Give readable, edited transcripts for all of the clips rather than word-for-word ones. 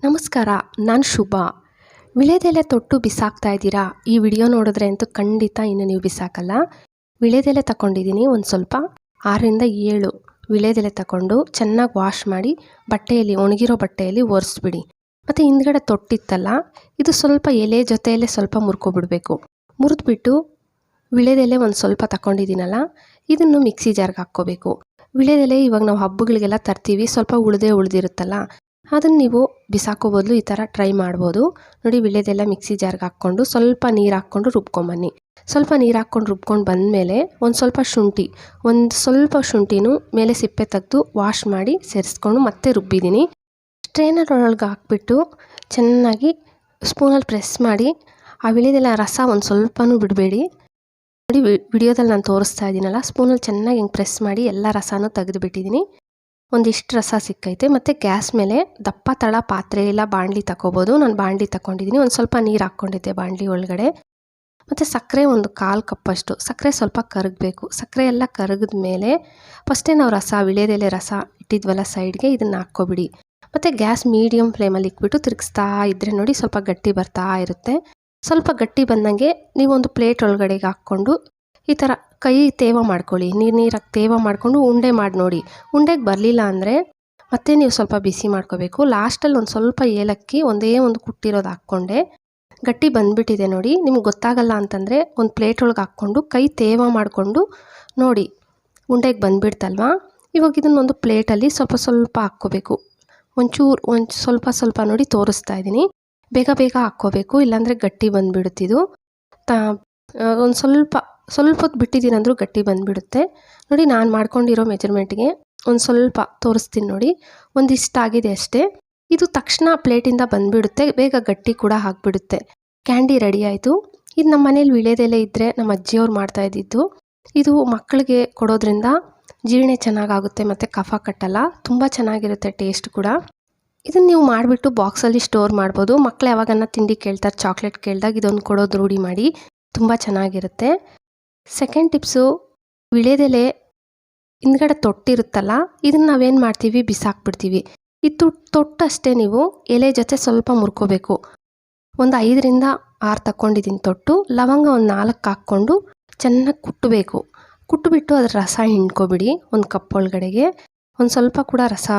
ನಮಸ್ಕಾರ, ನಾನು ಶುಭ. ವಿಳೆದೆಲೆ ತೊಟ್ಟು ಬಿಸಾಕ್ತಾ ಇದ್ದೀರಾ? ಈ ವಿಡಿಯೋ ನೋಡಿದ್ರೆ ಅಂತೂ ಖಂಡಿತ ಇನ್ನು ನೀವು ಬಿಸಾಕಲ್ಲ. ವಿಳೆದೆಲೆ ತಗೊಂಡಿದ್ದೀನಿ, ಒಂದು ಸ್ವಲ್ಪ 6ರಿಂದ 7 ವಿಳೆದೆಲೆ ತಗೊಂಡು ಚೆನ್ನಾಗಿ ವಾಶ್ ಮಾಡಿ ಬಟ್ಟೆಯಲ್ಲಿ, ಒಣಗಿರೋ ಬಟ್ಟೆಯಲ್ಲಿ ಒರೆಸ್ಬಿಡಿ. ಮತ್ತು ಹಿಂದ್ಗಡೆ ತೊಟ್ಟಿತ್ತಲ್ಲ, ಇದು ಸ್ವಲ್ಪ ಎಲೆ ಜೊತೆಯಲ್ಲೇ ಸ್ವಲ್ಪ ಮುರ್ಕೊಬಿಡ್ಬೇಕು. ಮುರಿದ್ಬಿಟ್ಟು ವಿಳೆದೆಲೆ ಒಂದು ಸ್ವಲ್ಪ ತಗೊಂಡಿದ್ದೀನಲ್ಲ, ಇದನ್ನು ಮಿಕ್ಸಿ ಜಾರ್ಗೆ ಹಾಕ್ಕೋಬೇಕು. ವಿಳೆದೆಲೆ ಇವಾಗ ನಾವು ಹಬ್ಬಗಳಿಗೆಲ್ಲ ತರ್ತೀವಿ, ಸ್ವಲ್ಪ ಉಳಿದಿರುತ್ತಲ್ಲ, ಅದನ್ನು ನೀವು ಬಿಸಾಕೋ ಬದಲು ಈ ಥರ ಟ್ರೈ ಮಾಡ್ಬೋದು. ನೋಡಿ, ವಿಳೆದೆಲ್ಲ ಮಿಕ್ಸಿ ಜಾರ್ಗೆ ಹಾಕ್ಕೊಂಡು ಸ್ವಲ್ಪ ನೀರು ಹಾಕ್ಕೊಂಡು ರುಬ್ಕೊಂಬನ್ನಿ. ಸ್ವಲ್ಪ ನೀರು ಹಾಕ್ಕೊಂಡು ರುಬ್ಕೊಂಡು ಬಂದಮೇಲೆ ಒಂದು ಸ್ವಲ್ಪ ಶುಂಠಿನೂ ಮೇಲೆ ಸಿಪ್ಪೆ ತೆಗೆದು ವಾಶ್ ಮಾಡಿ ಸೇರಿಸ್ಕೊಂಡು ಮತ್ತೆ ರುಬ್ಬಿದ್ದೀನಿ. ಸ್ಟ್ರೈನರ್ ಒಳಗೆ ಹಾಕ್ಬಿಟ್ಟು ಚೆನ್ನಾಗಿ ಸ್ಪೂನಲ್ಲಿ ಪ್ರೆಸ್ ಮಾಡಿ ಆ ವಿಳೆದೆಲ್ಲ ರಸ ಒಂದು ಸ್ವಲ್ಪನೂ ಬಿಡಬೇಡಿ. ನೋಡಿ, ವಿಡಿಯೋದಲ್ಲಿ ನಾನು ತೋರಿಸ್ತಾ ಇದ್ದೀನಲ್ಲ, ಸ್ಪೂನಲ್ಲಿ ಚೆನ್ನಾಗಿ ಹಿಂಗೆ ಪ್ರೆಸ್ ಮಾಡಿ ಎಲ್ಲ ರಸನೂ ತೆಗೆದುಬಿಟ್ಟಿದ್ದೀನಿ. ಒಂದಿಷ್ಟು ರಸ ಸಿಕ್ಕೈತೆ. ಮತ್ತು ಗ್ಯಾಸ್ ಮೇಲೆ ದಪ್ಪ ತಳ ಪಾತ್ರೆ ಇಲ್ಲ ಬಾಣಲಿ ತಗೋಬೋದು. ನಾನು ಬಾಣಲಿ ತಗೊಂಡಿದ್ದೀನಿ. ಒಂದು ಸ್ವಲ್ಪ ನೀರು ಹಾಕ್ಕೊಂಡಿದ್ದೆ ಬಾಣಲಿ ಒಳಗಡೆ. ಮತ್ತು ಸಕ್ಕರೆ ಒಂದು 1/4 ಕಪ್ಪಷ್ಟು ಸಕ್ಕರೆ ಸ್ವಲ್ಪ ಕರಗಬೇಕು. ಸಕ್ಕರೆ ಎಲ್ಲ ಕರಗಿದ ಮೇಲೆ ಫಸ್ಟೇ ನಾವು ವಿಳೆದೆಲೆ ರಸ ಇಟ್ಟಿದ್ವಲ್ಲ ಸೈಡ್ಗೆ, ಇದನ್ನು ಹಾಕ್ಕೊಬಿಡಿ. ಮತ್ತು ಗ್ಯಾಸ್ ಮೀಡಿಯಮ್ ಫ್ಲೇಮಲ್ಲಿ ಇಟ್ಬಿಟ್ಟು ತಿರುಗಿಸ್ತಾ ಇದ್ದರೆ ನೋಡಿ ಸ್ವಲ್ಪ ಗಟ್ಟಿ ಬರ್ತಾ ಇರುತ್ತೆ. ಸ್ವಲ್ಪ ಗಟ್ಟಿ ಬಂದಂಗೆ ನೀವೊಂದು ಪ್ಲೇಟ್ ಒಳಗಡೆಗೆ ಹಾಕ್ಕೊಂಡು ಈ ಥರ ಕೈ ತೇವ ಮಾಡ್ಕೊಳ್ಳಿ. ನೀರಾಗಿ ತೇವ ಮಾಡಿಕೊಂಡು ಉಂಡೆ ಮಾಡಿ ನೋಡಿ. ಉಂಡೆಗೆ ಬರಲಿಲ್ಲ ಅಂದರೆ ಮತ್ತೆ ನೀವು ಸ್ವಲ್ಪ ಬಿಸಿ ಮಾಡ್ಕೋಬೇಕು. ಲಾಸ್ಟಲ್ಲಿ ಒಂದು ಸ್ವಲ್ಪ ಏಲಕ್ಕಿ ಒಂದೇ ಒಂದು ಕುಟ್ಟಿರೋದು ಹಾಕ್ಕೊಂಡೆ. ಗಟ್ಟಿ ಬಂದುಬಿಟ್ಟಿದೆ ನೋಡಿ. ನಿಮ್ಗೆ ಗೊತ್ತಾಗಲ್ಲ ಅಂತಂದರೆ ಒಂದು ಪ್ಲೇಟ್ ಒಳಗೆ ಹಾಕ್ಕೊಂಡು ಕೈ ತೇವ ಮಾಡಿಕೊಂಡು ನೋಡಿ, ಉಂಡೆಗೆ ಬಂದುಬಿಡ್ತಲ್ವಾ. ಇವಾಗ ಇದನ್ನೊಂದು ಪ್ಲೇಟಲ್ಲಿ ಸ್ವಲ್ಪ ಹಾಕ್ಕೋಬೇಕು. ಒಂದು ಸ್ವಲ್ಪ ನೋಡಿ ತೋರಿಸ್ತಾ ಇದ್ದೀನಿ. ಬೇಗ ಹಾಕ್ಕೋಬೇಕು, ಇಲ್ಲಾಂದರೆ ಗಟ್ಟಿ ಬಂದುಬಿಡುತ್ತಿದ್ದು. ಒಂದು ಸ್ವಲ್ಪ ಹೊತ್ತು ಬಿಟ್ಟಿದ್ದೀನಿ ಅಂದರೂ ಗಟ್ಟಿ ಬಂದುಬಿಡುತ್ತೆ. ನೋಡಿ, ನಾನು ಮಾಡ್ಕೊಂಡಿರೋ ಮೆಜರ್ಮೆಂಟ್ಗೆ ಒಂದು ಸ್ವಲ್ಪ ತೋರಿಸ್ತೀನಿ ನೋಡಿ. ಒಂದಿಷ್ಟಾಗಿದೆ ಅಷ್ಟೇ. ಇದು ತಕ್ಷಣ ಪ್ಲೇಟಿಂದ ಬಂದುಬಿಡುತ್ತೆ, ಬೇಗ ಗಟ್ಟಿ ಕೂಡ ಆಗಿಬಿಡುತ್ತೆ. ಕ್ಯಾಂಡಿ ರೆಡಿ ಆಯಿತು. ಇದು ನಮ್ಮ ಮನೇಲಿ ವಿಳೆದೆಲೆ ಇದ್ದರೆ ನಮ್ಮ ಅಜ್ಜಿಯವ್ರು ಮಾಡ್ತಾ ಇದ್ದಿದ್ದು. ಇದು ಮಕ್ಕಳಿಗೆ ಕೊಡೋದ್ರಿಂದ ಜೀರ್ಣ ಚೆನ್ನಾಗಾಗುತ್ತೆ ಮತ್ತು ಕಫ ಕಟ್ಟಲ್ಲ. ತುಂಬ ಚೆನ್ನಾಗಿರುತ್ತೆ ಟೇಸ್ಟ್ ಕೂಡ. ಇದನ್ನು ನೀವು ಮಾಡಿಬಿಟ್ಟು ಬಾಕ್ಸಲ್ಲಿ ಸ್ಟೋರ್ ಮಾಡ್ಬೋದು. ಮಕ್ಕಳು ಯಾವಾಗನ್ನ ತಿಂಡಿ ಕೇಳ್ತಾರೆ, ಚಾಕ್ಲೇಟ್ ಕೇಳಿದಾಗ ಇದೊಂದು ಕೊಡೋದು ರೂಢಿ ಮಾಡಿ. ತುಂಬ ಚೆನ್ನಾಗಿರುತ್ತೆ. ಸೆಕೆಂಡ್ ಟಿಪ್ಸು, ವಿಳೆದೆಲೆ ಹಿಂದ್ಗಡೆ ತೊಟ್ಟಿರುತ್ತಲ್ಲ, ಇದನ್ನು ನಾವೇನು ಮಾಡ್ತೀವಿ, ಬಿಸಾಕ್ಬಿಡ್ತೀವಿ. ಇದು ತೊಟ್ಟಷ್ಟೇ ನೀವು ಎಲೆ ಜೊತೆ ಸ್ವಲ್ಪ ಮುರ್ಕೋಬೇಕು. ಒಂದು 5ರಿಂದ 6 ತಗೊಂಡಿದ್ದೀನಿ ತೊಟ್ಟು. ಲವಂಗ ಒಂದು 4 ಹಾಕ್ಕೊಂಡು ಚೆನ್ನಾಗಿ ಕುಟ್ಟುಬಿಟ್ಟು ಅದರ ರಸ ಹಿಂಡ್ಕೊಬಿಡಿ. ಒಂದು ಕಪ್ ಒಳಗಡೆಗೆ ಒಂದು ಸ್ವಲ್ಪ ಕೂಡ ರಸ,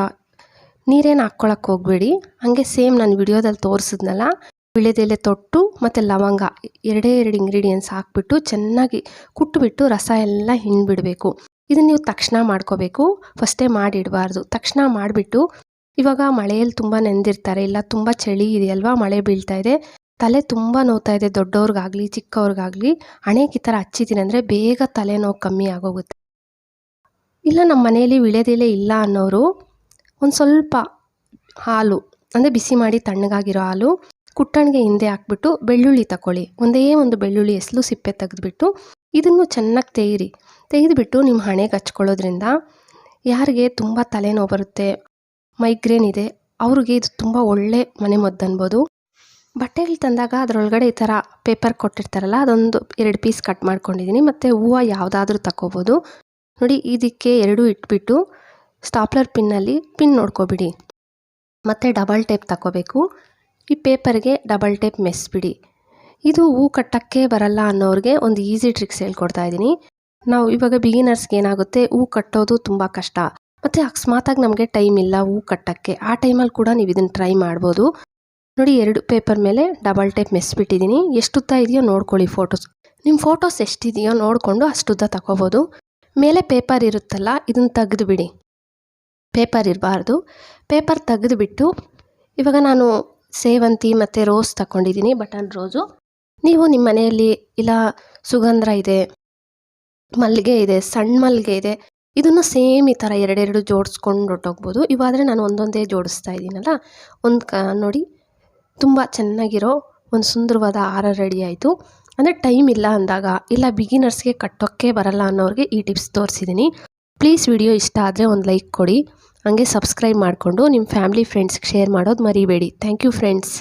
ನೀರೇನು ಹಾಕ್ಕೊಳಕ್ಕೆ ಹೋಗಬೇಡಿ. ಹಾಗೆ ಸೇಮ್ ನಾನು ವಿಡಿಯೋದಲ್ಲಿ ತೋರಿಸಿದ್ನಲ್ಲ, ವಿಳೆದೆಲೆ ತೊಟ್ಟು ಮತ್ತು ಲವಂಗ 2 ಇಂಗ್ರೀಡಿಯೆಂಟ್ಸ್ ಹಾಕ್ಬಿಟ್ಟು ಚೆನ್ನಾಗಿ ಕುಟ್ಟುಬಿಟ್ಟು ರಸ ಎಲ್ಲ ಹಿಂಡ್ಬಿಡಬೇಕು. ಇದನ್ನು ನೀವು ತಕ್ಷಣ ಮಾಡ್ಕೋಬೇಕು, ಫಸ್ಟೇ ಮಾಡಿಡಬಾರ್ದು. ತಕ್ಷಣ ಮಾಡಿಬಿಟ್ಟು, ಇವಾಗ ಮಳೆಯಲ್ಲಿ ತುಂಬ ನೆಂದಿರ್ತಾರೆ, ಇಲ್ಲ ತುಂಬ ಚಳಿ ಇದೆಯಲ್ವಾ, ಮಳೆ ಬೀಳ್ತಾ ಇದೆ, ತಲೆ ತುಂಬ ನೋವ್ತಾ ಇದೆ, ದೊಡ್ಡವ್ರಿಗಾಗಲಿ ಚಿಕ್ಕವ್ರಿಗಾಗಲಿ, ಹಣೆಗೆ ಈ ಥರ ಹಚ್ಚಿದ್ದೀನಿ ಅಂದರೆ ಬೇಗ ತಲೆನೋವು ಕಮ್ಮಿ ಆಗೋಗುತ್ತೆ. ಇಲ್ಲ ನಮ್ಮ ಮನೆಯಲ್ಲಿ ವಿಳೆದೆಲೆ ಇಲ್ಲ ಅನ್ನೋರು ಒಂದು ಸ್ವಲ್ಪ ಹಾಲು, ಅಂದರೆ ಬಿಸಿ ಮಾಡಿ ತಣ್ಣಗಾಗಿರೋ ಹಾಲು ಕುಟ್ಟಣಿಗೆ ಹಿಂದೆ ಹಾಕ್ಬಿಟ್ಟು ಬೆಳ್ಳುಳ್ಳಿ ತಗೊಳ್ಳಿ. ಒಂದೇ ಒಂದು ಬೆಳ್ಳುಳ್ಳಿ ಎಸಲು ಸಿಪ್ಪೆ ತೆಗೆದುಬಿಟ್ಟು ಇದನ್ನು ಚೆನ್ನಾಗಿ ತೆಗೆದುಬಿಟ್ಟು ನಿಮ್ಮ ಹಣೆಗೆ ಹಚ್ಕೊಳ್ಳೋದ್ರಿಂದ ಯಾರಿಗೆ ತುಂಬ ತಲೆನೋವು ಬರುತ್ತೆ, ಮೈಗ್ರೇನ್ ಇದೆ, ಅವ್ರಿಗೆ ಇದು ತುಂಬ ಒಳ್ಳೆ ಮನೆ ಮದ್ದು ಅನ್ಬೋದು. ಬಟ್ಟೆಗಳು ತಂದಾಗ ಅದರೊಳಗಡೆ ಈ ಥರ ಪೇಪರ್ ಕೊಟ್ಟಿರ್ತಾರಲ್ಲ, ಅದೊಂದು 2 ಪೀಸ್ ಕಟ್ ಮಾಡ್ಕೊಂಡಿದ್ದೀನಿ. ಮತ್ತು ಹೂವು ಯಾವುದಾದ್ರೂ ತಗೋಬೋದು. ನೋಡಿ, ಇದಕ್ಕೆ 2 ಇಟ್ಬಿಟ್ಟು ಸ್ಟಾಪ್ಲರ್ ಪಿನ್ನಲ್ಲಿ ಪಿನ್ ನೋಡ್ಕೊಬಿಡಿ. ಮತ್ತು ಡಬಲ್ ಟೇಪ್ ತಗೋಬೇಕು. ಈ ಪೇಪರ್ಗೆ ಡಬಲ್ ಟೇಪ್ ಮೆಸ್ಬಿಡಿ. ಇದು ಹೂ ಕಟ್ಟೋಕ್ಕೆ ಬರಲ್ಲ ಅನ್ನೋರಿಗೆ ಒಂದು ಈಸಿ ಟ್ರಿಕ್ಸ್ ಹೇಳ್ಕೊಡ್ತಾ ಇದ್ದೀನಿ. ನಾವು ಇವಾಗ ಬಿಗಿನರ್ಸ್ಗೆ ಏನಾಗುತ್ತೆ, ಹೂ ಕಟ್ಟೋದು ತುಂಬ ಕಷ್ಟ, ಮತ್ತು ಅಕಸ್ಮಾತಾಗಿ ನಮಗೆ ಟೈಮ್ ಇಲ್ಲ ಹೂ ಕಟ್ಟೋಕ್ಕೆ. ಆ ಟೈಮಲ್ಲಿ ಕೂಡ ನೀವು ಇದನ್ನು ಟ್ರೈ ಮಾಡ್ಬೋದು. ನೋಡಿ, 2 ಪೇಪರ್ ಮೇಲೆ ಡಬಲ್ ಟೇಪ್ ಮೆಸ್ಬಿಟ್ಟಿದ್ದೀನಿ. ಎಷ್ಟುದ್ದ ಇದೆಯೋ ನೋಡ್ಕೊಳ್ಳಿ. ನಿಮ್ಮ ಫೋಟೋಸ್ ಎಷ್ಟಿದೆಯೋ ನೋಡಿಕೊಂಡು ಅಷ್ಟುದ್ದ ತಗೋಬೋದು. ಮೇಲೆ ಪೇಪರ್ ಇರುತ್ತಲ್ಲ, ಇದನ್ನು ತೆಗೆದುಬಿಡಿ. ಪೇಪರ್ ಇರಬಾರ್ದು. ಪೇಪರ್ ತೆಗೆದುಬಿಟ್ಟು, ಇವಾಗ ನಾನು ಸೇವಂತಿ ಮತ್ತು ರೋಸ್ ತಗೊಂಡಿದ್ದೀನಿ, ಬಟನ್ ರೋಸು. ನೀವು ನಿಮ್ಮ ಮನೆಯಲ್ಲಿ ಇಲ್ಲ ಸುಗಂಧ ಇದೆ, ಮಲ್ಲಿಗೆ ಇದೆ, ಸಣ್ಣ ಮಲ್ಲಿಗೆ ಇದೆ, ಇದನ್ನು ಸೇಮ್ ಈ ಥರ 2 ಜೋಡಿಸ್ಕೊಂಡು ಹೊರಟೋಗ್ಬೋದು. ಇವಾದರೆ ನಾನು ಒಂದೊಂದೇ ಜೋಡಿಸ್ತಾ ಇದ್ದೀನಲ್ಲ, ನೋಡಿ, ತುಂಬ ಚೆನ್ನಾಗಿರೋ ಒಂದು ಸುಂದರವಾದ ಹಾರ ರೆಡಿ ಆಯಿತು. ಅಂದರೆ ಟೈಮ್ ಇಲ್ಲ ಅಂದಾಗ, ಇಲ್ಲ ಬಿಗಿನರ್ಸ್ಗೆ ಕಟ್ಟೋಕ್ಕೆ ಬರಲ್ಲ ಅನ್ನೋರಿಗೆ ಈ ಟಿಪ್ಸ್ ತೋರಿಸಿದ್ದೀನಿ. ಪ್ಲೀಸ್ ವಿಡಿಯೋ ಇಷ್ಟ ಆದರೆ ಒಂದು ಲೈಕ್ ಕೊಡಿ. ಹಾಗೆ ಸಬ್ಸ್ಕ್ರೈಬ್ ಮಾಡಿಕೊಂಡು ನಿಮ್ಮ ಫ್ಯಾಮಿಲಿ ಫ್ರೆಂಡ್ಸ್ಗೆ ಶೇರ್ ಮಾಡೋದು ಮರಿಬೇಡಿ. Thank you friends.